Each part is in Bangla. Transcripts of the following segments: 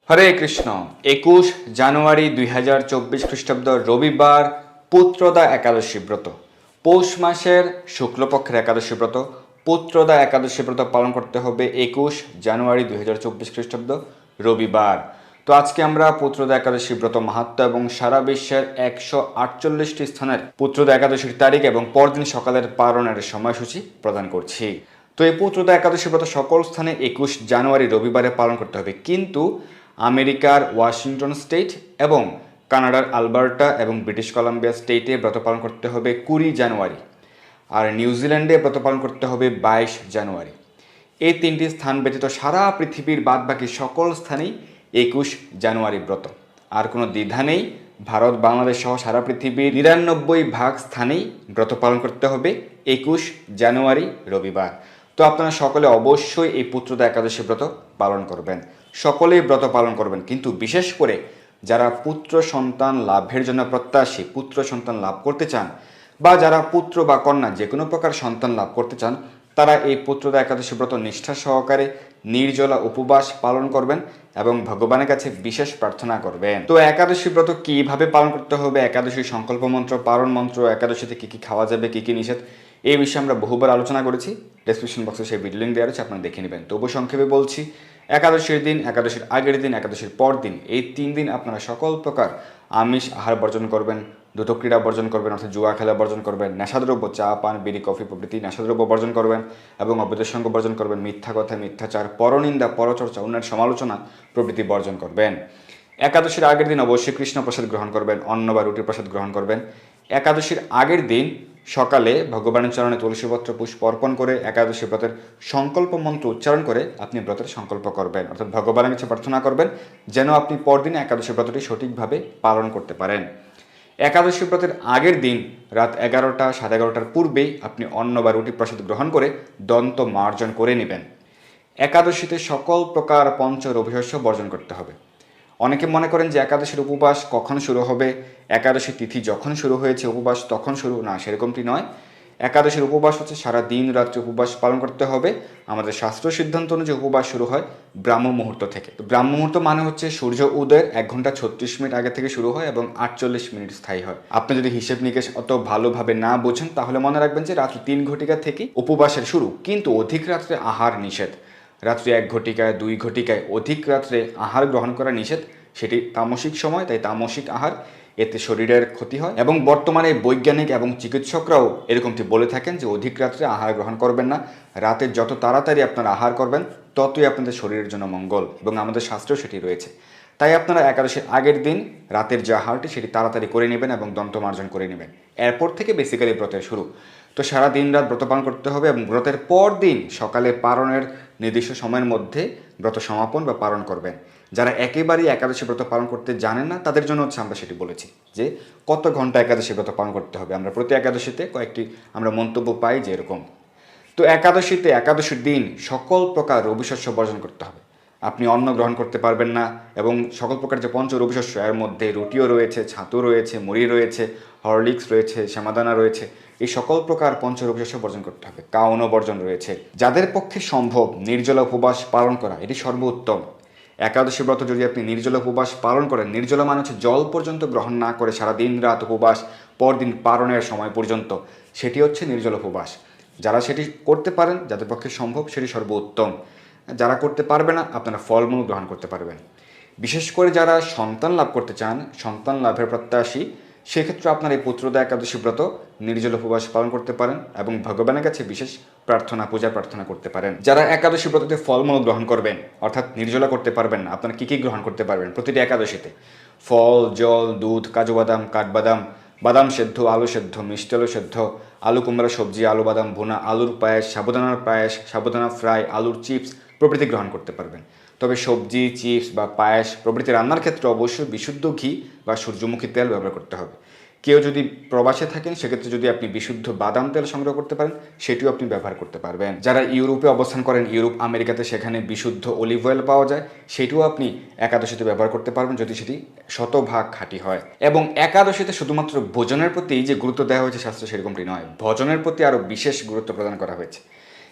হরে কৃষ্ণ। 21 জানুয়ারি 2024 খ্রিস্টাব্দ রবিবার পুত্রদা একাদশী ব্রত, পৌষ মাসের শুক্লপক্ষের একাদশী ব্রত। পুত্রদা একাদশী ব্রত পালন করতে হবে 21 জানুয়ারি 2024 খ্রিস্টাব্দ রবিবার। তো আজকে আমরা পুত্রদা একাদশী ব্রত মাহাত্ম্য এবং সারা বিশ্বের 148টি স্থানের পুত্রদা একাদশীর তারিখ এবং পরদিন সকালের পালনের সময়সূচি প্রদান করছি। তো এই পুত্রদা একাদশী ব্রত সকল স্থানে 21 জানুয়ারি রবিবারে পালন করতে হবে, কিন্তু আমেরিকার ওয়াশিংটন স্টেট এবং কানাডার আলবার্টা এবং ব্রিটিশ কলাম্বিয়া স্টেটে ব্রত পালন করতে হবে 20 জানুয়ারি, আর নিউজিল্যান্ডে ব্রত পালন করতে হবে 22 জানুয়ারি। এই তিনটি স্থান ব্যতীত সারা পৃথিবীর বাদবাকি সকল স্থানেই 21 জানুয়ারি ব্রত। আর কোনো দ্বিধা নেই, ভারত বাংলাদেশ সহ সারা পৃথিবীর 99 ভাগ স্থানেই ব্রত পালন করতে হবে 21 জানুয়ারি রবিবার। তো আপনারা সকলে অবশ্যই এই পুত্রদা একাদশী ব্রত পালন করবেন, সকলেই ব্রত পালন করবেন, কিন্তু বিশেষ করে যারা পুত্র সন্তান লাভের জন্য প্রত্যাশী, পুত্র সন্তান লাভ করতে চান, বা যারা পুত্র বা কন্যা যে কোনো প্রকার সন্তান লাভ করতে চান, তারা এই পুত্রদা একাদশী ব্রত নিষ্ঠা সহকারে নির্জলা উপবাস পালন করবেন এবং ভগবানের কাছে বিশেষ প্রার্থনা করবেন। তো একাদশী ব্রত কিভাবে পালন করতে হবে, একাদশীর সংকল্প মন্ত্র, পালন মন্ত্র, একাদশীতে কী কী খাওয়া যাবে, কী কী নিষেধ, এই বিষয়ে আমরা বহুবার আলোচনা করেছি। ডেসক্রিপশন বক্সে সেই ভিডিও লিঙ্ক দেওয়া আছে, আপনারা দেখে নেবেন। তবু সংক্ষেপে বলছি, একাদশীর দিন, একাদশীর আগের দিন, একাদশীর পর দিন, এই 3 দিন আপনারা সকল প্রকার আমিষ আহার বর্জন করবেন, দ্রুতক্রীড়া বর্জন করবেন অর্থাৎ জুয়া খেলা বর্জন করবেন, নেশাদ্রব্য চা পান বিড়ি কফি প্রভৃতি নেশাদ্রব্য বর্জন করবেন এবং অবৈধ সঙ্গ বর্জন করবেন, মিথ্যা কথা, মিথ্যাচার, পরনিন্দা, পরচর্চা, অন্যের সমালোচনা প্রভৃতি বর্জন করবেন। একাদশীর আগের দিন অবশ্যই কৃষ্ণ প্রসাদ গ্রহণ করবেন, অন্ন বা রুটির প্রসাদ গ্রহণ করবেন। একাদশীর আগের দিন সকালে ভগবানের চরণে তুলসীপত্র পুষ্প অর্পণ করে একাদশী ব্রতের সংকল্প মন্ত্র উচ্চারণ করে আপনি ব্রতের সংকল্প করবেন, অর্থাৎ ভগবানের কাছে প্রার্থনা করবেন যেন আপনি পরদিনে একাদশী ব্রতটি সঠিকভাবে পালন করতে পারেন। একাদশী ব্রতের আগের দিন রাত 11টা 11:30টার পূর্বেই আপনি অন্ন বা রুটি প্রসাদ গ্রহণ করে দন্ত মার্জন করে নেবেন। একাদশীতে সকল প্রকার পঞ্চ রবিশস্য বর্জন করতে হবে। অনেকে মনে করেন যে একাদশীর উপবাস কখন শুরু হবে, একাদশী তিথি যখন শুরু হয়েছে উপবাস তখন শুরু, না, সেরকমটি নয়। একাদশীর উপবাস হচ্ছে সারা দিন রাত্রি উপবাস পালন করতে হবে। আমাদের শাস্ত্র সিদ্ধান্ত অনুযায়ী উপবাস শুরু হয় ব্রাহ্ম মুহূর্ত থেকে। তো ব্রাহ্ম মুহূর্ত মানে হচ্ছে সূর্য উদয়ের 1 ঘন্টা 36 মিনিট আগে থেকে শুরু হয় এবং 48 মিনিট স্থায়ী হয়। আপনি যদি হিসেব নিকেশ অত ভালোভাবে না বোঝেন তাহলে মনে রাখবেন যে রাত্রি 3 ঘটিকা থেকে উপবাসের শুরু, কিন্তু অধিক রাত্রে আহার নিষেধ। রাত্রি 1 ঘটিকায় 2 ঘটিকায় অধিক রাত্রে আহার গ্রহণ করা নিষেধ, সেটি তামসিক সময়, তাই তামসিক আহার, এতে শরীরের ক্ষতি হয়। এবং বর্তমানে বৈজ্ঞানিক এবং চিকিৎসকরাও এরকমটি বলে থাকেন যে অধিক রাত্রে আহার গ্রহণ করবেন না, রাতে যত তাড়াতাড়ি আপনারা আহার করবেন ততই আপনাদের শরীরের জন্য মঙ্গল, এবং আমাদের শাস্ত্রেও সেটি রয়েছে। তাই আপনারা একাদশীর আগের দিন রাতের যে আহারটি সেটি তাড়াতাড়ি করে নেবেন এবং দন্তমার্জন করে নেবেন। এরপর থেকে বেসিক্যালি ব্রতের শুরু। তো সারা দিন রাত ব্রত পালন করতে হবে এবং ব্রতের পর দিন সকালে পালনের নির্দিষ্ট সময়ের মধ্যে ব্রত সমাপন বা পালন করবেন। যারা একেবারেই একাদশী ব্রত পালন করতে জানেন না তাদের জন্য হচ্ছে আমরা সেটি বলেছি যে কত ঘন্টা একাদশী ব্রত পালন করতে হবে। আমরা প্রতি একাদশীতে কয়েকটি আমরা মন্তব্য পাই যে এরকম। তো একাদশীর দিন সকল প্রকার রবিশস্য বর্জন করতে হবে। আপনি অন্ন গ্রহণ করতে পারবেন না এবং সকল প্রকার যে পঞ্চ রবিশস্য এর মধ্যে রুটিও রয়েছে, ছাতু রয়েছে, মুড়ি রয়েছে, হরলিক্স রয়েছে, শ্যামাদানা রয়েছে, এই সকল প্রকার পঞ্চ রবিশস্য বর্জন করতে হবে। কাউনও বর্জন রয়েছে। যাদের পক্ষে সম্ভব নির্জলা উপবাস পালন করা এটি সর্বোত্তম। একাদশী ব্রত যদি আপনি নির্জলা উপবাস পালন করেন, নির্জলা মানে হচ্ছে জল পর্যন্ত গ্রহণ না করে সারা দিন রাত উপবাস পরদিন পালনের সময় পর্যন্ত, সেটি হচ্ছে নির্জলা উপবাস। যারা সেটি করতে পারেন, যাদের পক্ষে সম্ভব, সেটি সর্বোত্তম। যারা করতে পারবে না আপনারা ফলমূল গ্রহণ করতে পারবেন। বিশেষ করে যারা সন্তান লাভ করতে চান, সন্তান লাভের প্রত্যাশী, সেক্ষেত্রে আপনার এই পুত্রদা একাদশী ব্রত নির্জল উপবাস পালন করতে পারেন এবং ভগবানের কাছে বিশেষ পূজা প্রার্থনা করতে পারেন। যারা একাদশী ব্রততে ফলমূল গ্রহণ করবেন অর্থাৎ নির্জলা করতে পারবেন না, আপনারা কী কী গ্রহণ করতে পারবেন প্রতিটি একাদশীতে? ফল, জল, দুধ, কাজু বাদাম, কাঠবাদাম, বাদাম সেদ্ধ, আলু সেদ্ধ, মিষ্টি আলু সেদ্ধ, আলু কুমড়া সবজি, আলু বাদাম ভুনা, আলুর পায়েস, সাবুদানা ফ্রাই, আলুর চিপস প্রভৃতি গ্রহণ করতে পারবেন। তবে সবজি, চিপস বা পায়েস প্রভৃতি রান্নার ক্ষেত্রে অবশ্যই বিশুদ্ধ ঘি বা সূর্যমুখী তেল ব্যবহার করতে হবে। কেউ যদি প্রবাসে থাকেন সেক্ষেত্রে যদি আপনি বিশুদ্ধ বাদাম তেল সংগ্রহ করতে পারেন সেটিও আপনি ব্যবহার করতে পারবেন। যারা ইউরোপে অবস্থান করেন, ইউরোপ আমেরিকাতে, সেখানে বিশুদ্ধ অলিভ অয়েল পাওয়া যায়, সেটিও আপনি একাদশীতে ব্যবহার করতে পারবেন যদি সেটি 100% খাঁটি হয়। এবং একাদশীতে শুধুমাত্র ভোজনের প্রতি যে গুরুত্ব দেওয়া হয়েছে শাস্ত্রে সেরকমটি নয়, ভজনের প্রতি আরও বিশেষ গুরুত্ব প্রদান করা হয়েছে।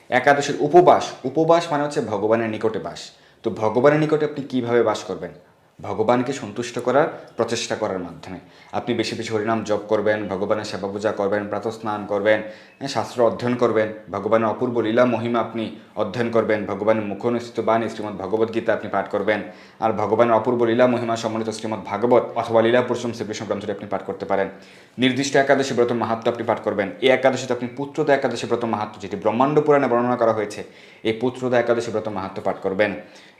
একাদশীর উপবাস মানে হচ্ছে ভগবানের নিকটে বাস। তো ভগবানের নিকটে আপনি কিভাবে বাস করবেন? ভগবানকে সন্তুষ্ট করার প্রচেষ্টা করার মাধ্যমে আপনি বেশি বেশি হরিনাম জপ করবেন, ভগবানের সেবা পূজা করবেন, প্রাতঃস্নান করবেন, শাস্ত্র অধ্যয়ন করবেন, ভগবানের অপূর্ব লীলা মহিমা আপনি অধ্যয়ন করবেন, ভগবানের মুখনিসৃত বাণী শ্রীমদ্ ভগবদ গীতা আপনি পাঠ করবেন, আর ভগবানের অপূর্ব লীলা মহিমা সম্বলিত শ্রীমদ্ ভাগবত অথবা লীলা পুরুষম শ্রীকৃষ্ণ গ্রন্থটি আপনি পাঠ করতে পারেন। নির্দিষ্ট একাদশী ব্রত মাহাত্ম্য আপনি পাঠ করবেন। এই একাদশীতে আপনি পুত্রদা একাদশী ব্রত মাহাত্ম্য, যেটি ব্রহ্মাণ্ড পুরাণে বর্ণনা করা হয়েছে, এই পুত্রদা একাদশী ব্রত মাহাত্ম্য পাঠ করবেন।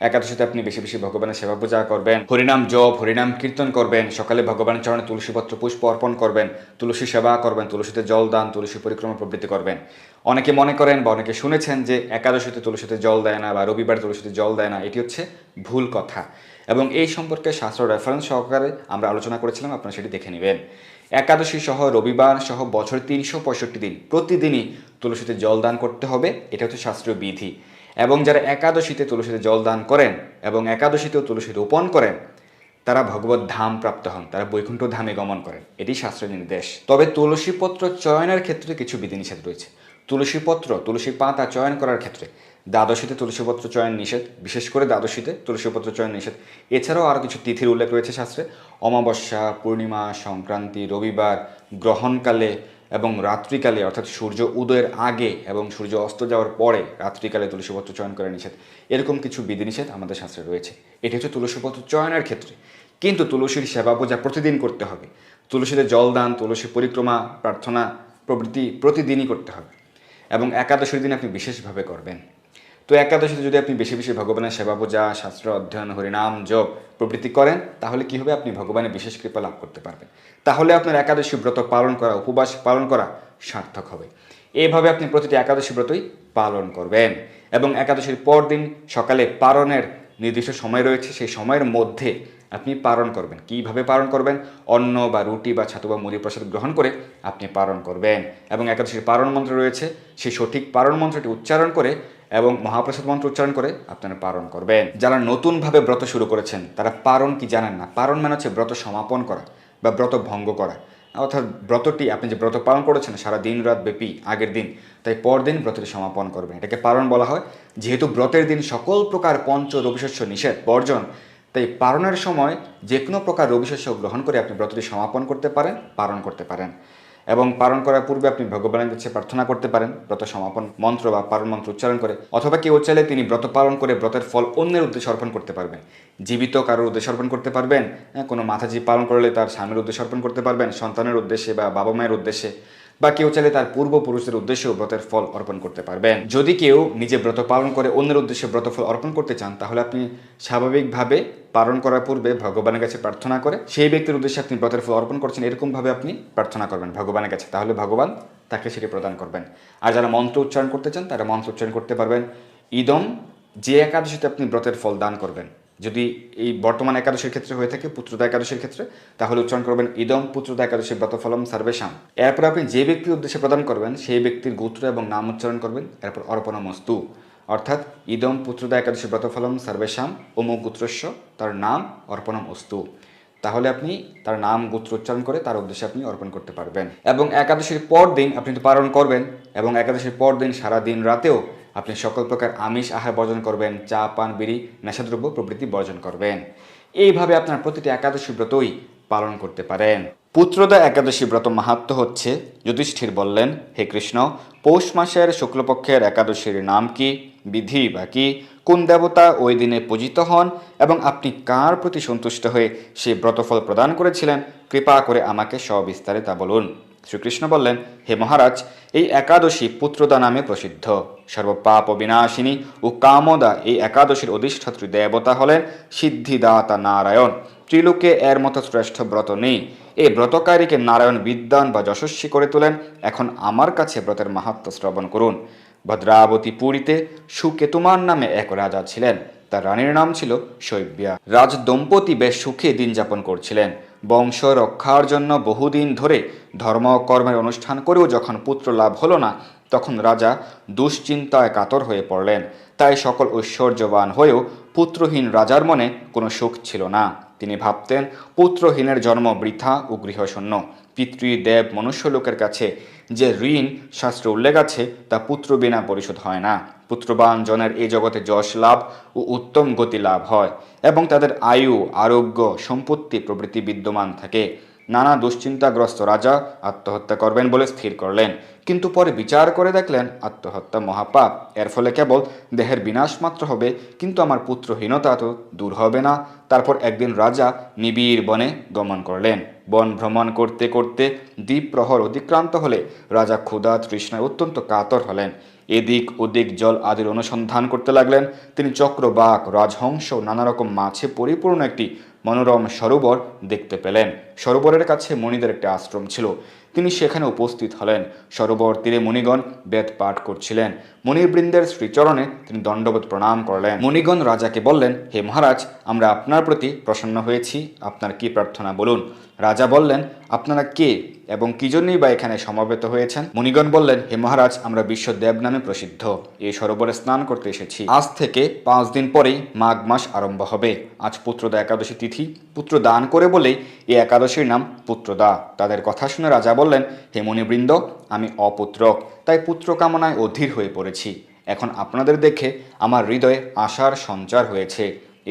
একাদশীতে আপনি বেশি বেশি ভগবানের সেবা পূজা করবেন, হরিনাম জপ, হরিনাম কীর্তন করবেন, সকালে ভগবানের চরণে তুলসীপত্র পুষ্প অর্পণ করবেন, তুলসী সেবা করবেন, তুলসীতে জল দান, তুলসী পরিক্রমা প্রবৃত্তি করবেন। অনেকে মনে করেন বা অনেকে শুনেছেন যে একাদশীতে তুলসীতে জল দেয় না বা রবিবার তুলসীতে জল দেয় না, এটি হচ্ছে ভুল কথা। এবং এই সম্পর্কে শাস্ত্র রেফারেন্স সহকারে আমরা আলোচনা করেছিলাম, আপনারা সেটি দেখে নেবেন। একাদশী সহ রবিবার সহ বছর 365 দিন প্রতিদিনই তুলসীতে জল দান করতে হবে, এটা হচ্ছে শাস্ত্রীয় বিধি। এবং যারা একাদশীতে তুলসীতে জল দান করেন এবং একাদশীতেও তুলসী রোপণ করেন, তারা ভগবত ধাম প্রাপ্ত হন, তারা বৈকুণ্ঠ ধামে গমন করেন, এটি শাস্ত্রের নির্দেশ। তবে তুলসীপত্র চয়নের ক্ষেত্রে কিছু বিধিনিষেধ রয়েছে। তুলসীপত্র, তুলসী পাতা চয়ন করার ক্ষেত্রে দ্বাদশীতে তুলসীপত্র চয়ন নিষেধ, বিশেষ করে দ্বাদশীতে তুলসীপত্র চয়ন নিষেধ। এছাড়াও আরও কিছু তিথির উল্লেখ রয়েছে শাস্ত্রে। অমাবস্যা, পূর্ণিমা, সংক্রান্তি, রবিবার, গ্রহণকালে এবং রাত্রিকালে, অর্থাৎ সূর্য উদয়ের আগে এবং সূর্য অস্ত যাওয়ার পরে রাত্রিকালে তুলসীপত্র চয়ন করা নিষেধ। এরকম কিছু বিধিনিষেধ আমাদের শাস্ত্রে রয়েছে। এটি হচ্ছে তুলসীপত্র চয়নের ক্ষেত্রে। কিন্তু তুলসীর সেবা পূজা প্রতিদিন করতে হবে। তুলসীতে জল দান, তুলসী পরিক্রমা, প্রার্থনা প্রভৃতি প্রতিদিনই করতে হবে এবং একাদশীর দিন আপনি বিশেষভাবে করবেন। তো একাদশীতে যদি আপনি বেশি বেশি ভগবানের সেবা পূজা, শাস্ত্র অধ্যয়ন, হরিনাম জপ প্রভৃতি করেন, তাহলে কী হবে? আপনি ভগবানের বিশেষ কৃপা লাভ করতে পারবেন। তাহলে আপনার একাদশী ব্রত পালন করা, উপবাস পালন করা সার্থক হবে। এইভাবে আপনি প্রতিটি একাদশী ব্রতই পালন করবেন এবং একাদশীর পর দিন সকালে পারণের নির্দিষ্ট সময় রয়েছে, সেই সময়ের মধ্যে আপনি পালন করবেন। কীভাবে পালন করবেন? অন্ন বা রুটি বা ছাতু বা মুড়ি প্রসাদ গ্রহণ করে আপনি পালন করবেন এবং একাদশীর পালন মন্ত্র রয়েছে, সেই সঠিক পালন মন্ত্রটি উচ্চারণ করে এবং মহাপ্রসাদ মন্ত্র উচ্চারণ করে আপনারা পালন করবেন। যারা নতুনভাবে ব্রত শুরু করেছেন তারা পালন কি জানেন না। পালন মানে হচ্ছে ব্রত সমাপন করা বা ব্রত ভঙ্গ করা, অর্থাৎ ব্রতটি আপনি যে ব্রত পালন করেছেন সারা দিন রাত ব্যাপী আগের দিন, তাই পরদিন ব্রতটি সমাপন করবেন। এটাকে পালন বলা হয়। যেহেতু ব্রতের দিন সকল প্রকার পঞ্চ রবিশস্য নিষেধ বর্জন, তাই পালনের সময় যে কোনো প্রকার রবিশস্য গ্রহণ করে আপনি ব্রতটি সমাপন করতে পারেন, পালন করতে পারেন। এবং পালন করার পূর্বে আপনি ভগবানের কাছে প্রার্থনা করতে পারেন ব্রত সমাপন মন্ত্র বা পালন মন্ত্র উচ্চারণ করে, অথবা কেউ চাইলে তিনি ব্রত পালন করে ব্রতের ফল অন্যের উদ্দেশ্যে অর্পণ করতে পারবেন। জীবিত কারোর উদ্দেশ্যে অর্পণ করতে পারবেন, কোনো মাতাজি পালন করলে তার স্বামীর উদ্দেশ্যে অর্পণ করতে পারবেন, সন্তানের উদ্দেশ্যে বা বাবা মায়ের উদ্দেশ্যে, বা কেউ চাইলে তার পূর্বপুরুষদের উদ্দেশ্যেও ব্রতের ফল অর্পণ করতে পারবেন। যদি কেউ নিজে ব্রত পালন করে অন্যের উদ্দেশ্যে ব্রত ফল অর্পণ করতে চান, তাহলে আপনি স্বাভাবিকভাবে পালন করার পূর্বে ভগবানের কাছে প্রার্থনা করে সেই ব্যক্তির উদ্দেশ্যে আপনি ব্রতের ফল অর্পণ করছেন এরকমভাবে আপনি প্রার্থনা করবেন ভগবানের কাছে, তাহলে ভগবান তাকে সেটি প্রদান করবেন। আর যারা মন্ত্র উচ্চারণ করতে চান তারা মন্ত্র উচ্চারণ করতে পারবেন। ইদম, যে একাদশীতে আপনি ব্রতের ফল দান করবেন, যদি এই বর্তমান একাদশীর ক্ষেত্রে হয়ে থাকে পুত্রদা একাদশীর ক্ষেত্রে, তাহলে উচ্চারণ করবেন ইদম পুত্রদা একাদশী ব্রতফলম সর্বেশাম। এরপর আপনি যে ব্যক্তির উদ্দেশ্যে প্রদান করবেন সেই ব্যক্তির গোত্র এবং নাম উচ্চারণ করবেন, এরপর অর্পণমস্তু, অর্থাৎ ইদম পুত্রদা একাদশী ব্রতফলম সর্বেশাম অমুক গোত্রস্য, তার নাম অর্পণম অস্তু। তাহলে আপনি তার নাম গোত্র উচ্চারণ করে তার উদ্দেশ্যে আপনি অর্পণ করতে পারবেন। এবং একাদশীর পর দিন আপনি তো পালন করবেন এবং একাদশীর পর দিন সারা দিন রাতেও আপনি সকল প্রকার আমিষ আহার বর্জন করবেন, চা পান বিড়ি নেশাদ্রব্য প্রভৃতি বর্জন করবেন। এইভাবে আপনার প্রতিটি একাদশী ব্রতই পালন করতে পারেন। পুত্রদা একাদশী ব্রত মাহাত্ম্য হচ্ছে, যুধিষ্ঠির বললেন, হে কৃষ্ণ, পৌষ মাসের শুক্লপক্ষের একাদশীর নাম কি, বিধি বা কি, কোন দেবতা ওই দিনে পূজিত হন এবং আপনি কার প্রতি সন্তুষ্ট হয়ে সেই ব্রতফল প্রদান করেছিলেন, কৃপা করে আমাকে সবিস্তারে তা বলুন। শ্রীকৃষ্ণ বললেন, হে মহারাজ, এই একাদশী পুত্রদা নামে প্রসিদ্ধ। সর্বপাপ বিনাশিনী ও কামদা এই একাদশীর অধিষ্ঠাত্রী দেবতা হলেন সিদ্ধিদাতা নারায়ণ। ত্রিলোকে এর মতো শ্রেষ্ঠ ব্রত নেই। এই ব্রতকারীকে নারায়ণ বিদ্বান বা যশস্বী করে তোলেন। এখন আমার কাছে ব্রতের মাহাত্ম্য শ্রবণ করুন। ভদ্রাবতী পুরীতে সুকেতুমান নামে এক রাজা ছিলেন। তার রানীর নাম ছিল শৈব্যা। রাজ দম্পতি বেশ সুখে দিন যাপন করছিলেন। বংশ রক্ষার জন্য বহুদিন ধরে ধর্ম কর্মের অনুষ্ঠান করেও যখন পুত্র লাভ হলো না, তখন রাজা দুশ্চিন্তায় কাতর হয়ে পড়লেন। তাই সকল ঐশ্বর্যবান হয়েও পুত্রহীন রাজার মনে কোনো সুখ ছিল না। তিনি ভাবতেন পুত্রহীনের জন্ম বৃথা ও গৃহশূন্য। পিতৃদেব মনুষ্যলোকের কাছে যে ঋণ শাস্ত্রে উল্লেখ আছে তা পুত্র বিনা পরিশোধ হয় না। পুত্রবান জনের এই জগতে যশ লাভ ও উত্তম গতি লাভ হয় এবং তাদের আয়ু, আরোগ্য, সম্পত্তি প্রভৃতি বিদ্যমান থাকে। নানা দুশ্চিন্তাগ্রস্ত রাজা আত্মহত্যা করবেন বলে স্থির করলেন, কিন্তু পরে বিচার করে দেখলেন আত্মহত্যা মহাপাপ। এর ফলে কেবল দেহের বিনাশ মাত্র হবে, কিন্তু আমার পুত্রহীনতা তো দূর হবে না। তারপর একদিন রাজা নিবিড় বনে গমন করলেন। বন ভ্রমণ করতে করতে দ্বীপ প্রহর অতিক্রান্ত হলে রাজা ক্ষুধা তৃষ্ণায় অত্যন্ত কাতর হলেন। এদিক ওদিক জল আদির অনুসন্ধান করতে লাগলেন। তিনি চক্রবাক, রাজহংস, নানা রকম মাছে পরিপূর্ণ একটি মনোরম সরোবর দেখতে পেলেন। সরোবরের কাছে মণিদের একটি আশ্রম ছিল। তিনি সেখানে উপস্থিত হলেন। সরোবর তীরে মুনিগণ বেদ পাঠ করছিলেন। মণিবৃন্দের শ্রীচরণে তিনি দণ্ডবত প্রণাম করলেন। মুনিগণ রাজাকে বললেন, হে মহারাজ, আমরা আপনার প্রতি প্রসন্ন হয়েছি, আপনার কি প্রার্থনা বলুন। রাজা বললেন, আপনারা কে এবং কি জন্যই বা এখানে সমবেত হয়েছেন? মুনিগণ বললেন, হে মহারাজ, আমরা বিশ্বদেব নামে প্রসিদ্ধ এই সরোবরে স্নান করতে এসেছি। আজ থেকে 5 দিন পরেই মাঘ মাস আরম্ভ হবে। আজ পুত্রদা একাদশী তিথি। পুত্র দান করে বলেই এই একাদশীর নাম পুত্রদা। তাদের কথা শুনে রাজা বললেন, হে মুনিবৃন্দ, আমি অপুত্রক, তাই পুত্র কামনায় অধীর হয়ে পড়েছি। এখন আপনাদের দেখে আমার হৃদয়ে আশার সঞ্চার হয়েছে।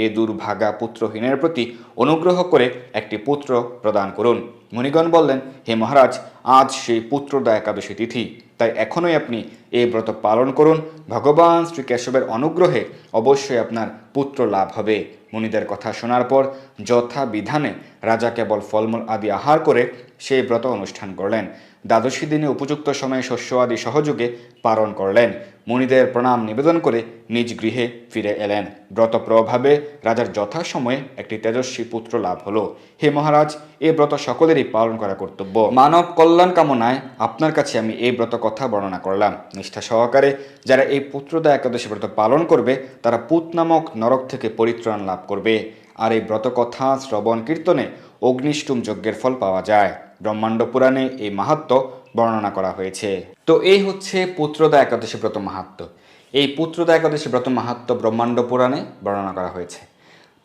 এ দুর্ভাগা পুত্রহীনের প্রতি অনুগ্রহ করে একটি পুত্র প্রদান করুন। মুনিগণ বললেন, হে মহারাজ, আজ সেই পুত্রদা একাদশী তিথি, তাই এখনই আপনি এই ব্রত পালন করুন। ভগবান শ্রী কেশবের অনুগ্রহে অবশ্যই আপনার পুত্র লাভ হবে। মুনিদের কথা শোনার পর যথাবিধানে রাজা কেবল ফলমূল আদি আহার করে সেই ব্রত অনুষ্ঠান করলেন। দ্বাদশী দিনে উপযুক্ত সময়ে শস্য আদি সহযোগে পালন করলেন। মুনিদের প্রণাম নিবেদন করে নিজ গৃহে ফিরে এলেন। ব্রত প্রভাবে রাজার যথাসময়ে একটি তেজস্বী পুত্র লাভ হলো। হে মহারাজ, এই ব্রত সকলেরই পালন করা কর্তব্য। মানব কল্যাণ কামনায় আপনার কাছে আমি এই ব্রত কথা বর্ণনা করলাম। নিষ্ঠা সহকারে যারা এই পুত্রদা একাদশী ব্রত পালন করবে তারা পুত নামক নরক থেকে পরিত্রাণ লাভ করবে। আর এই ব্রত কথা শ্রবণ কীর্তনে অগ্নিষ্টুম যজ্ঞের ফল পাওয়া যায়। ব্রহ্মাণ্ড পুরাণে এই মাহাত্ম্য বর্ণনা করা হয়েছে। তো এই হচ্ছে পুত্রদা একাদশী ব্রত মাহাত্ম্য। এই পুত্রদা একাদশী ব্রত মাহাত্ম্য ব্রহ্মাণ্ড পুরাণে বর্ণনা করা হয়েছে।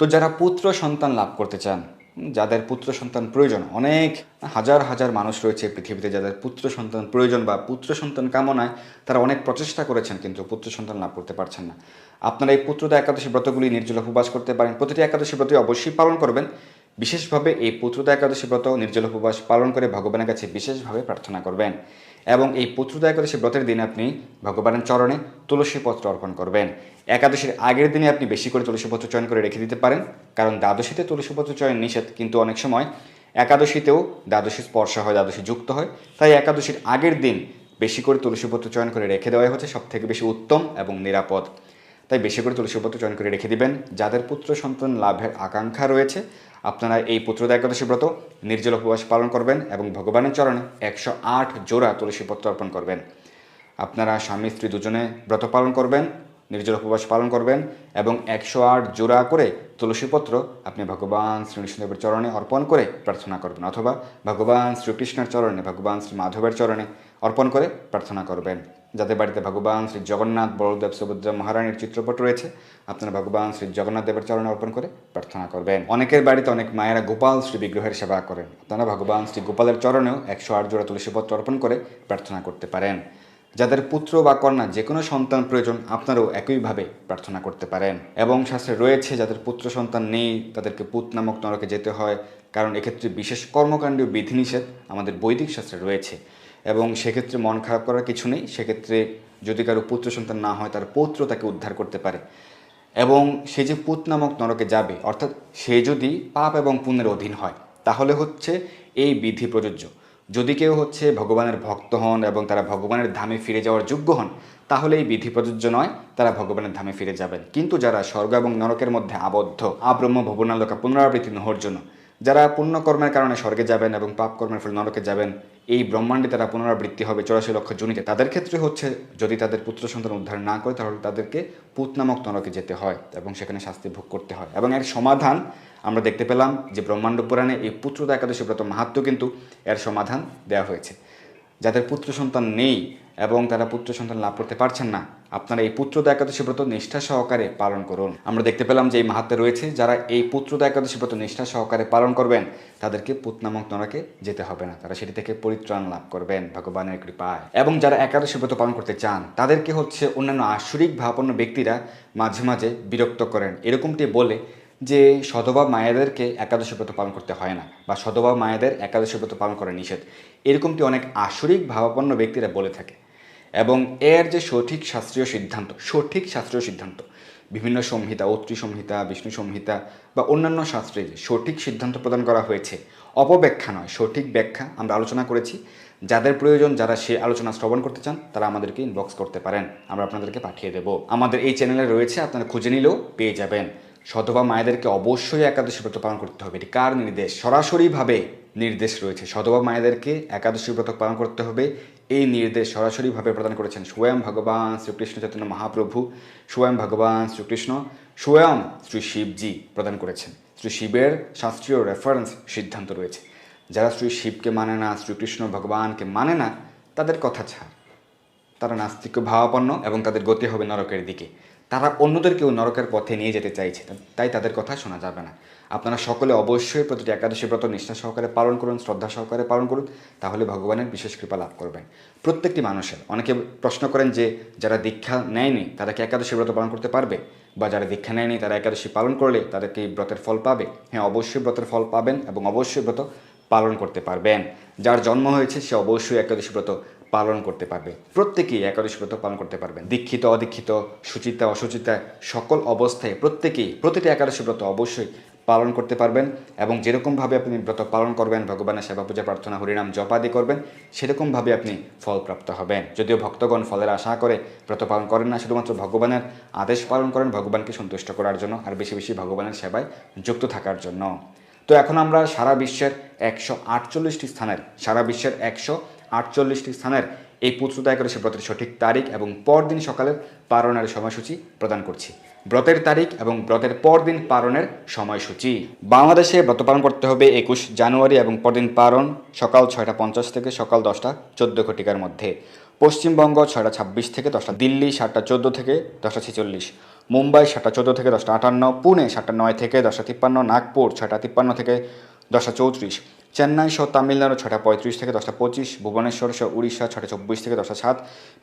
তো যারা পুত্র সন্তান লাভ করতে চান, যাদের পুত্র সন্তান প্রয়োজন, অনেক হাজার হাজার মানুষ রয়েছে পৃথিবীতে যাদের পুত্র সন্তান প্রয়োজন বা পুত্র সন্তান কামনায় তারা অনেক প্রচেষ্টা করেছেন কিন্তু পুত্র সন্তান লাভ করতে পারছেন না। আপনারা এই পুত্রদা একাদশী ব্রতগুলি নির্জল উপবাস করতে পারেন। প্রতিটি একাদশী ব্রত অবশ্যই পালন করবেন। বিশেষভাবে এই পুত্রদা একাদশী ব্রত নির্জল উপবাস পালন করে ভগবানের কাছে বিশেষভাবে প্রার্থনা করবেন। এবং এই পুত্রদা একাদশী ব্রতের দিনে আপনি ভগবানের চরণে তুলসী পত্র অর্পণ করবেন। একাদশীর আগের দিনে আপনি বেশি করে তুলসী পত্র চয়ন করে রেখে দিতে পারেন, কারণ দ্বাদশীতে তুলসী পত্র চয়ন নিষেধ, কিন্তু অনেক সময় একাদশীতেও দ্বাদশী স্পর্শ হয়, দ্বাদশী যুক্ত হয়। তাই একাদশীর আগের দিন বেশি করে তুলসী পত্র চয়ন করে রেখে দেওয়াই হচ্ছে সবথেকে বেশি উত্তম এবং নিরাপদ। তাই বেশি করে তুলসী পত্র চয়ন করে রেখে দিবেন। যাদের পুত্র সন্তান লাভের আকাঙ্ক্ষা রয়েছে আপনারা এই পুত্রদা একাদশী ব্রত নির্জল উপবাস পালন করবেন এবং ভগবানের চরণে 108 জোড়া তুলসী পত্র অর্পণ করবেন। আপনারা স্বামী স্ত্রী দুজনে ব্রত পালন করবেন, নির্জল উপবাস পালন করবেন এবং 108 জোড়া করে তুলসীপত্র আপনি ভগবান শ্রীকৃষ্ণদেবের চরণে অর্পণ করে প্রার্থনা করবেন, অথবা ভগবান শ্রীকৃষ্ণের চরণে, ভগবান শ্রী মাধবের চরণে অর্পণ করে প্রার্থনা করবেন। যাদের বাড়িতে ভগবান শ্রী জগন্নাথ, বলদেব, সুভদ্রা, মহারানীর চিত্রপট রয়েছে আপনারা ভগবান শ্রী জগন্নাথ দেবের চরণে অর্পণ করে প্রার্থনা করবেন। অনেকের বাড়িতে অনেক মায়েরা গোপাল শ্রী বিগ্রহের সেবা করেন, আপনারা ভগবান শ্রী গোপালের চরণেও 108 জোড়া তুলসীপত্র অর্পণ করে প্রার্থনা করতে পারেন। যাদের পুত্র বা কন্যা যে কোনো সন্তান প্রয়োজন আপনারাও একইভাবে প্রার্থনা করতে পারেন। এবং শাস্ত্রে রয়েছে যাদের পুত্র সন্তান নেই তাদেরকে পুত নামক নরকে যেতে হয়, কারণ এক্ষেত্রে বিশেষ কর্মকাণ্ডীয় বিধিনিষেধ আমাদের বৈদিক শাস্ত্রে রয়েছে। এবং সেক্ষেত্রে মন খারাপ করার কিছু নেই। সেক্ষেত্রে যদি কারো পুত্র সন্তান না হয় তার পৌত্র তাকে উদ্ধার করতে পারে। এবং সে যে পুত নামক নরকে যাবে, অর্থাৎ সে যদি পাপ এবং পুণ্যের অধীন হয় তাহলে হচ্ছে এই বিধি প্রযোজ্য। যদি কেউ হচ্ছে ভগবানের ভক্ত হন এবং তারা ভগবানের ধামে ফিরে যাওয়ার যোগ্য হন তাহলে এই বিধি প্রযোজ্য নয়, তারা ভগবানের ধামে ফিরে যাবেন। কিন্তু যারা স্বর্গ এবং নরকের মধ্যে আবদ্ধ, আব্রহ্ম ভবনালোকা পুনরাবৃত্তি নহর জন্য, যারা পুণ্যকর্মের কারণে স্বর্গে যাবেন এবং পাপ কর্মের ফলে নরকে যাবেন, এই ব্রহ্মাণ্ডে তারা পুনরাবৃত্তি হবে 84 লক্ষ জনিতে, তাদের ক্ষেত্রে হচ্ছে যদি তাদের পুত্র সন্তান উদ্ধার না করে তাহলে তাদেরকে পুত নামক নরকে যেতে হয় এবং সেখানে শাস্তি ভোগ করতে হয়। এবং এর সমাধান আমরা দেখতে পেলাম যে ব্রহ্মাণ্ড পুরাণে এই পুত্রদা একাদশী ব্রত মাহাত্ম্য কিন্তু এর সমাধান দেওয়া হয়েছে। যাদের পুত্র সন্তান নেই এবং তারা পুত্র সন্তান লাভ করতে পারছেন না, আপনারা এই পুত্রদা একাদশী ব্রত নিষ্ঠা সহকারে পালন করুন। আমরা দেখতে পেলাম যে এই মাহাত্ম্য রয়েছে, যারা এই পুত্রদা একাদশী ব্রত নিষ্ঠা সহকারে পালন করবেন তাদেরকে পুত নামক নরকে যেতে হবে না, তারা সেটি থেকে পরিত্রাণ লাভ করবেন ভগবানের কৃপায়। এবং যারা একাদশী ব্রত পালন করতে চান তাদেরকে অন্যান্য আসরিক ভাবাপন্ন ব্যক্তিরা মাঝে মাঝে বিরক্ত করেন, এরকমটি বলে যে সধবা মায়েদেরকে একাদশী ব্রত পালন করতে হয় না, বা সধবা মায়েদের একাদশী ব্রত পালন করা নিষেধ, এরকমটি অনেক আসরিক ভাবাপন্ন ব্যক্তিরা বলে থাকে। এবং এর যে সঠিক শাস্ত্রীয় সিদ্ধান্ত বিভিন্ন সংহিতা, অত্রি সংহিতা, বিষ্ণু সংহিতা বা অন্যান্য শাস্ত্রে যে সঠিক সিদ্ধান্ত প্রদান করা হয়েছে, অপব্যাখ্যা নয়, সঠিক ব্যাখ্যা আমরা আলোচনা করেছি। যাদের প্রয়োজন, যারা সে আলোচনা শ্রবণ করতে চান, তারা আমাদেরকে ইনবক্স করতে পারেন, আমরা আপনাদেরকে পাঠিয়ে দেব। আমাদের এই চ্যানেলে রয়েছে, আপনারা খুঁজে নিলেও পেয়ে যাবেন। সধবা মায়েদেরকে অবশ্যই একাদশী ব্রত পালন করতে হবে। এটি কার নির্দেশ? সরাসরিভাবে নির্দেশ রয়েছে। সধবা মায়েদেরকে একাদশী ব্রত পালন করতে হবে, এই নির্দেশ সরাসরিভাবে প্রদান করেছেন স্বয়ং ভগবান শ্রীকৃষ্ণ চৈতন্য মহাপ্রভু, স্বয়ং ভগবান শ্রীকৃষ্ণ, স্বয়ং শ্রী শিবজি প্রদান করেছেন। শ্রী শিবের শাস্ত্রীয় রেফারেন্স সিদ্ধান্ত রয়েছে। যারা শ্রী শিবকে মানে না, শ্রীকৃষ্ণ ভগবানকে মানে না, তাদের কথা ছাড়, তারা নাস্তিক ভাবাপন্ন এবং তাদের গতি হবে নরকের দিকে। তারা অন্যদেরকেও নরকের পথে নিয়ে যেতে চাইছে, তাই তাদের কথা শোনা যাবে না। আপনারা সকলে অবশ্যই প্রতিটি একাদশী ব্রত নিষ্ঠা সহকারে পালন করুন, শ্রদ্ধা সহকারে পালন করুন, তাহলে ভগবানের বিশেষ কৃপা লাভ করবেন। প্রত্যেকটি মানুষের, অনেকে প্রশ্ন করেন যে যারা দীক্ষা নেয়নি তারা কি একাদশী ব্রত পালন করতে পারবে, বা যারা দীক্ষা নেয়নি তারা একাদশী পালন করলে তাদের কি ব্রতের ফল পাবে? হ্যাঁ, অবশ্যই ব্রতের ফল পাবেন এবং অবশ্যই ব্রত পালন করতে পারবেন। যার জন্ম হয়েছে সে অবশ্যই একাদশী ব্রত পালন করতে পারবে। প্রত্যেকেই একাদশী ব্রত পালন করতে পারবেন। দীক্ষিত, অদীক্ষিত, সুচিতা, অসুচিতা, সকল অবস্থায় প্রত্যেকেই প্রতিটি একাদশী ব্রত অবশ্যই পালন করতে পারবেন। এবং যেরকমভাবে আপনি ব্রত পালন করবেন, ভগবানের সেবা পূজা প্রার্থনা হরিনাম জপাদি করবেন, সেরকমভাবে আপনি ফলপ্রাপ্ত হবেন। যদিও ভক্তগণ ফলের আশা করে ব্রত পালন করেন না, শুধুমাত্র ভগবানের আদেশ পালন করেন ভগবানকে সন্তুষ্ট করার জন্য আর বেশি বেশি ভগবানের সেবায় যুক্ত থাকার জন্য। তো এখন আমরা সারা বিশ্বের 148টি স্থানের এই পুত্রদা একাদশী ব্রতের সঠিক তারিখ এবং পরদিন সকালের পালনের সময়সূচি প্রদান করছি। ব্রতের তারিখ এবং ব্রতের পরদিন পালনের সময়সূচি। বাংলাদেশে ব্রত পালন করতে হবে 21 জানুয়ারি এবং পরদিন পালন সকাল 6টা 50 থেকে সকাল 10টা 14 ঘটিকার মধ্যে। পশ্চিমবঙ্গ 6টা 26 থেকে 10টা, দিল্লি 7টা 14 থেকে 10টা 46, মুম্বাই 7টা 14 থেকে 10টা 58, পুনে 7টা 9 থেকে 10টা 53, নাগপুর 6টা 53 থেকে 10টা 34, চেন্নাই সহ তামিলনাড়ু 6টা 35 থেকে 10টা 25, ভুবনেশ্বর সহ উড়িষ্যা 6টা 24 থেকে 10টা 7,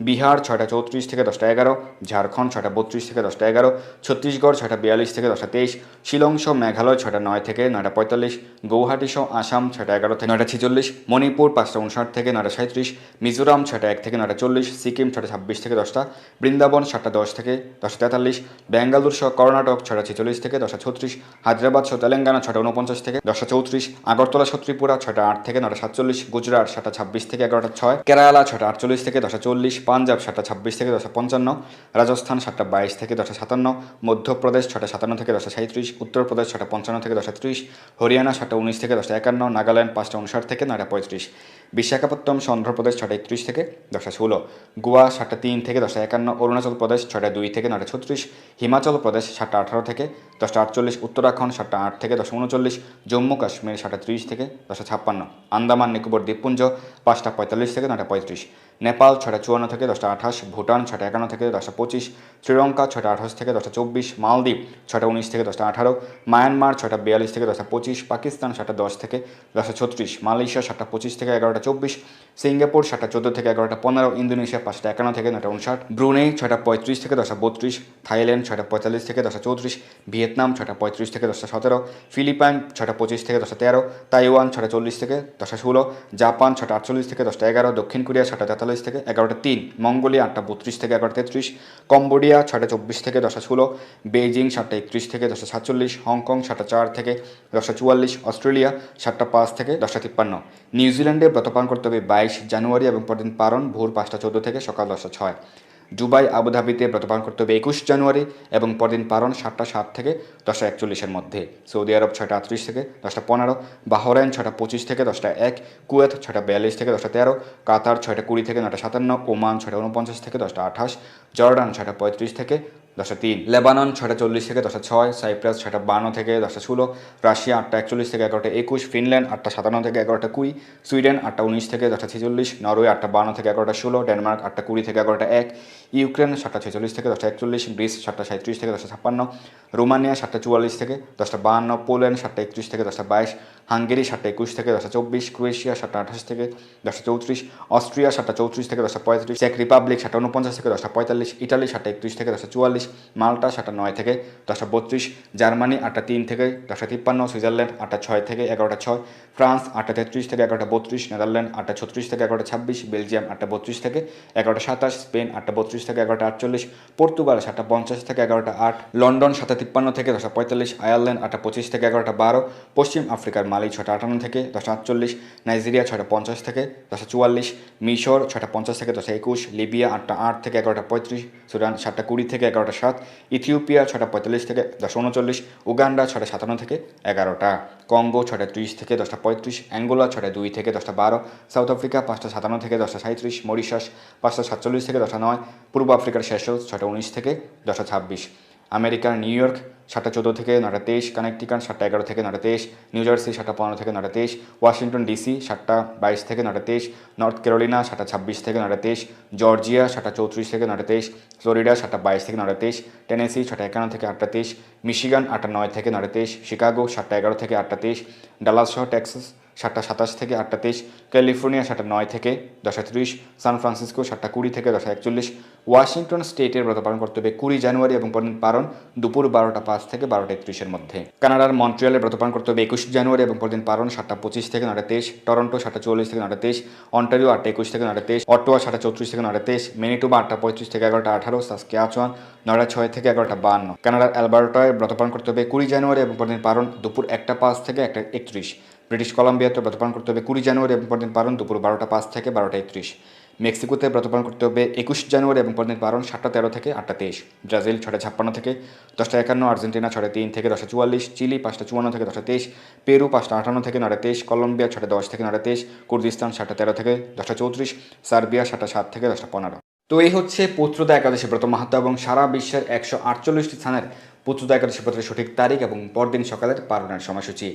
বিহার 6টা 34 থেকে 10টা 11, ঝাড়খণ্ড 6টা 32 থেকে 10টা 11, ছত্তিশগড় 6টা 42 থেকে 10টা 23, শিলং সহ মেঘালয় 6টা 9 থেকে 9টা 45, গৌহাটি সহ আসাম 6টা 11 থেকে 9টা 46, মণিপুর 5টা 59 থেকে 9টা 37, মিজোরাম 6টা 1 থেকে 9টা 40, সিকিম 6টা 26 থেকে 10টা, বৃন্দাবন 7টা 10 থেকে 10টা 43, বেঙ্গালুরু সহ কর্ণাটক 6টা 46 থেকে 10টা 36, হায়দ্রাবাদ সহ তেলেঙ্গানা 6টা 49 থেকে 10টা 34, আগরতলা ত্রিপুরা 6টা 8 থেকে 9টা 47, গুজরাট 7টা 26 থেকে 11টা 6, কেরালা 6টা 48 থেকে 10টা 40, পাঞ্জাব 7টা 26 থেকে 10টা 55, রাজস্থান 7টা 22 থেকে 10টা 57, মধ্যপ্রদেশ 6টা 57 থেকে 10টা 37, উত্তরপ্রদেশ 6টা 55 থেকে 10টা 30, হরিয়ানা 7টা 19 থেকে 10টা 51, নাগাল্যান্ড 5টা 59 থেকে 9টা 35, বিশাখাপত্তনম অন্ধ্রপ্রদেশ 6টা 31 থেকে 10টা 16, গোয়া 7টা 3 থেকে 10টা 51, অরুণাচল প্রদেশ 6টা 2 থেকে 9টা 36, হিমাচল প্রদেশ 7টা 18 থেকে 10টা 48, উত্তরাখণ্ড 7টা 8 থেকে 10টা 39, জম্মু কাশ্মীর 7টা 30 থেকে 10টা 56, আন্দামান নিকোবর দ্বীপপুঞ্জ 5টা 45 থেকে 9টা 35, নেপাল 6টা 54 থেকে 10টা 28, ভুটান 6টা 51 থেকে 10টা 25, শ্রীলঙ্কা 6টা 28 থেকে 10টা 24, মালদ্বীপ 6টা 19 থেকে 10টা 18, মায়ানমার 6টা 42 থেকে 10টা 25, পাকিস্তান 7টা 10 থেকে 10টা 36, মালয়েশিয়া 7টা 25 থেকে 11টা 24, সিঙ্গাপুর 7টা 14 থেকে 11টা 15, ইন্দোনেশিয়া 5টা 51 থেকে 9টা 59, ব্রুনেই 6টা 35 থেকে 10টা 32, থাইল্যান্ড 6টা 45 থেকে 10টা 34, ভিয়েতনাম 6টা 35 থেকে 10টা 17, ফিলিপাইন 6টা 25 থেকে 10টা 13, তাইওয়ান 6টা 40 থেকে 10টা 16, জাপান 6টা 48 থেকে 10টা 11, দক্ষিণ কোরিয়া 7টা 43 থেকে 11টা 3, মঙ্গোলিয়া 8টা 32 থেকে 11টা 33, কম্বোডিয়া 6টা 24 থেকে 10টা 16, বেইজিং 7টা 31 থেকে 10টা 47, হংকং 7টা 4 থেকে 10টা 44, অস্ট্রেলিয়া 7টা 5 থেকে 10টা 53, নিউজিল্যান্ডে ব্রত পালন করতে হবে 22 জানুয়ারি এবং পরদিন পালন ভোর 5টা 14 থেকে সকাল 10টা 6, দুবাই আবুধাবিতে ব্রত পালন করতে হবে 21 জানুয়ারি এবং পরদিন পালন 7টা 7 থেকে 10টা 41 মধ্যে, সৌদি আরব 6টা 38 থেকে 10টা 15, বাহরাইন 6টা 25 থেকে 10টা 1, কুয়েত 6টা 42 থেকে 10টা 13, কাতার 6টা 20 থেকে 9টা 57, ওমান 6টা 49 থেকে 10টা 28, জর্ডান 6টা 35 থেকে 10:03, লেবানন 6:40 থেকে 10:06, সাইপ্রাস 6:52 থেকে 10:16, রাশিয়া 8:41 থেকে 11:21, ফিনল্যান্ড 8:57 থেকে 11:20, সুইডেন 8:19 থেকে 10:46, নরওয়ে 8:52 থেকে 11:16, ডেনমার্ক 8:20 থেকে 11:01, ইউক্রেন 7:46 থেকে 10:41, গ্রিস 7:37 থেকে 10:56, রোমানিয়া 7:44 থেকে 10:52, পোল্যান্ড 7:31 থেকে 10:22, হাঙ্গেরি 7:21 থেকে 10:24, ক্রোয়েশিয়া 7:28 থেকে 10:34, অস্ট্রিয়া 7:34 থেকে 10:35, চেক রিপাবলিক 7:49 থেকে 10:45, ইটালি 7:31 থেকে 10:44, মাল্টা 7:09 থেকে 10:32, জার্মানি 8:03 থেকে 10:53, সুইজারল্যান্ড 8:06 থেকে 11:06, ফ্রান্স 8:33 থেকে 11:32, নেদারল্যান্ড 8:36 থেকে 11:26, বেলজিয়াম 8:32 থেকে 11:27, স্পেন 8:32 থেকে 11:48, পর্তুগাল 7:50 থেকে 11:08, লন্ডন 7:53 থেকে 10:45, আয়ারল্যান্ড 8:25 থেকে 11:12, পশ্চিম আফ্রিকার মালি 6:58 থেকে 10:48, নাইজেরিয়া 6:50 থেকে 10:44, মিশর 6:50 থেকে 10:21, লিবিয়া 8:08 থেকে 11:35, সুদান 7:20 থেকে 11:07, ইথিওপিয়া 6:45 থেকে 10:39, উগান্ডা 6:57 থেকে 11টা, কঙ্গো 6:30 থেকে 10:35, অ্যাঙ্গোলা 6:02 থেকে 10:12, সাউথ আফ্রিকা 5:57 থেকে 10:37, মরিশাস 5:47 থেকে 10:09, পূর্ব আফ্রিকার সেশেলস 6:19 থেকে 10:26, আমেরিকার নিউ ইয়র্ক 7:14 থেকে 9:23, কানেকটিকাট 7:11 থেকে 9:23, নিউ জার্সি 7:15 থেকে 9:23, ওয়াশিংটন ডিসি 7:22 থেকে 9:23, নর্থ ক্যারোলিনা 7:26 থেকে 9:23, জর্জিয়া 7:34 থেকে 9:23, ফ্লোরিডা 7:22 থেকে 9:23, টেনেসি 7:51 থেকে 8:23, মিশিগান 8:09 থেকে 9:23, শিকাগো 7:11 থেকে 8:23, ডালাস সহ টেক্সাস 7:27 থেকে 8:23, ক্যালিফোর্নিয়া 7:09 থেকে 10:30, সান ফ্রান্সিসকো 7:20 থেকে 10:41, ওয়াশিংটন স্টেটের ব্রত পালন করতে হবে 20 জানুয়ারি এবং পরদিন পালন দুপুর 12:05 থেকে 12:31 মধ্যে। কানাডার মন্ট্রিয়ালে ব্রত পালন করতে হবে 21 জানুয়ারি এবং পরদিন পালন 7:25 থেকে 9:23, টরন্টো 7:44 থেকে 9:23, অন্টারিও 8:21 থেকে 9:23, অটোয়া 7:34 থেকে 9:23, ম্যানিটোবা 8:35 থেকে 11:18, সাসক্যাচুয়ান 9:06 থেকে 11:52। কানাডার অ্যালবার্টায় ব্রত পালন করতে হবে 20 জানুয়ারি এবং পরদিন পালন দুপুর 1:05 থেকে 1:31। ব্রিটিশ কলাম্বিয়াতে ব্রত পালন করতে হবে 20 জানুয়ারি এবং পরদিন পালন দুপুর 12:05 থেকে 12:31। মেক্সিকোতে ব্রত পালন করতে হবে 21 জানুয়ারি এবং পরদিন পালন 7:13 থেকে 8:23। ব্রাজিল 6:56 থেকে 10:51, আর্জেন্টিনা 3:03 থেকে 10:44, চিলি 5:54 থেকে 10:23, পেরু 5:58 থেকে 9:23, কলম্বিয়া 6:10 থেকে 9:23, কুর্দিস্তান 7:13 থেকে 10:34, সার্বিয়া 7:07 থেকে 10:15। তো এই হচ্ছে পুত্রদা একাদশী ব্রত মাহাত্ম্য এবং সারা বিশ্বের 148টি স্থানের পুত্রদা একাদশী ব্রতের সঠিক তারিখ এবং পরদিন সকালের পালনের সময়সূচি।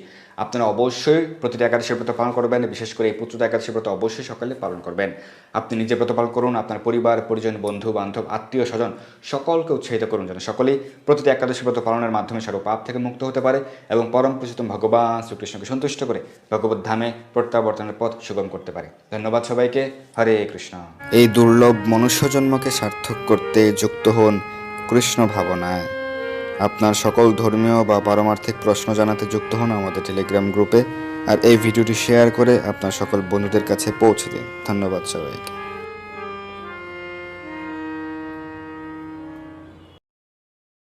আপনারা অবশ্যই প্রতিটা একাদশী ব্রত পালন করবেন, বিশেষ করে এই পুত্রদা একাদশী ব্রত অবশ্যই সকালে পালন করবেন। আপনি নিজে ব্রত পালন করুন, আপনার পরিবার পরিজন বন্ধু বান্ধব আত্মীয় স্বজন সকলকে উৎসাহিত করুন যেন সকলেই প্রতিটি একাদশী ব্রত পালনের মাধ্যমে সর্ব পাপ থেকে মুক্ত হতে পারে এবং পরম পুরুষোত্তম ভগবান শ্রীকৃষ্ণকে সন্তুষ্ট করে ভগবত ধামে প্রত্যাবর্তনের পথ সুগম করতে পারে। ধন্যবাদ সবাইকে। হরে কৃষ্ণ। এই দুর্লভ মনুষ্য জন্মকে সার্থক করতে যুক্ত হন কৃষ্ণ ভাবনায়। আপনার সকল ধর্মীয় বা পারমার্থিক প্রশ্ন জানাতে যুক্ত হন আমাদের টেলিগ্রাম গ্রুপে, আর এই ভিডিওটি শেয়ার করে আপনার সকল বন্ধুদের কাছে পৌঁছে দিন। ধন্যবাদ সবাইকে।